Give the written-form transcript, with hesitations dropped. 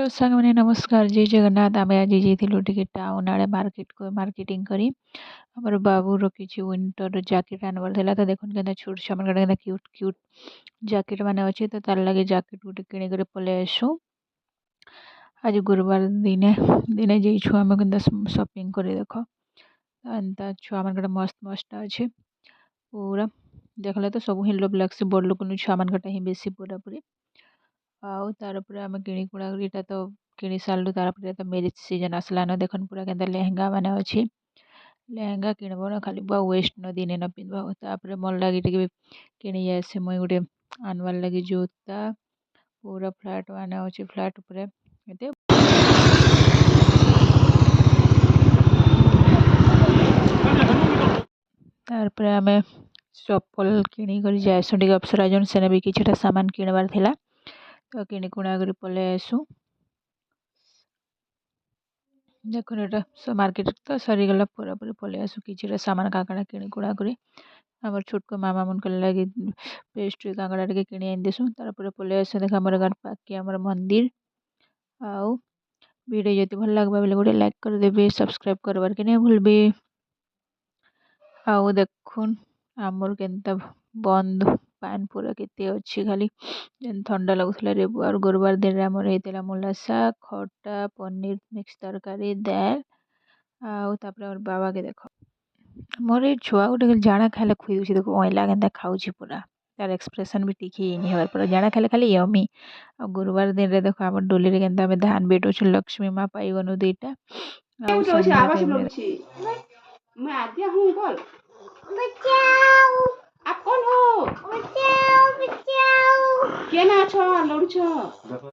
hello सांग मैंने नमस्कार जय जगन्नाथ आम आज जाइलु टिके टाउन आड़े मार्केट को मार्केटिंग करी हमर बाबू रो किछि विंटर जैकेट आनबार थिला तो देखुन केनता छोट छमन केनता क्यूट क्यूट जैकेट माने अछि तो तार लागे जैकेट गुटे किनि करे पले आसु आज गुरुवार दिने दिने जइछु हम केनता शॉपिंग करे देखो एंता छुआ मन मस्त मस्त अछि पूरा देखले तो सब ही लोभ लागसे बड़ लोक छुआ मन ही बेसी पूरा पूरी आउ तार उपरे आमे किणी कुणा करी एटा तो किणी सारलु तार उपरे तो मैरिज सीजन आसलान देखन पूरा केनता लेहेंगा माने अछि लेहेंगा किणबो न खाली बा वेस्ट न दिने न पिनबा तापर मन लागी टिके किणी आसे मुई गुटे आनवार लागी जोता पूरा फ्लैट माने अछि फ्लैट उपरे एते तार उपरे आमे चप्पल किणी करी जायसु टिके अप्सरा जोन सेने भी किछटा सामान किणबार थिला तो किणी कुणा करी पले आसु देखो एटा मार्केट तो सरी गला पूरा पूरी पले आसु किछटा सामान काकड़ा किणी कुणा करी हमर छोटको मामा मन के लागी पेस्ट्री काकड़ा टिके किणी आनि देसु तार पूरा पले आसु देख हमर घर पाके हमर मंदिर आउ वीडियो जति भल लागबा बेले गोटे लाइक कर देबे सब्सक्राइब करबार के नै भूलबे आउ देखुन आमर केनता बंद पान पूरा केते अछि खाली जेन ठंडा लगुथला रे और गुरुवार दिन आमर हेतेला मुला साग खट्टा पनीर मिक्स तरकारी दाल आउ तापर और बाबा के देखो मोर ए छुआ गोटे जाना खाइले खुई दूची देखो ओइला केनता खाउची पूरा तार एक्सप्रेशन भी टिकी नहीं हबार पूरा जाना खाइले खाली यमी आ गुरुवार दिन रे देखो हमर डोली रे केनता हम धान बेटो छ लक्ष्मी मां पाई गनु देटा आ संध्या टाइम रे मैं आद्या हूँ बोल बचाओ आप कौन हो बचाओ बचाओ क्या ना छो लड़ छो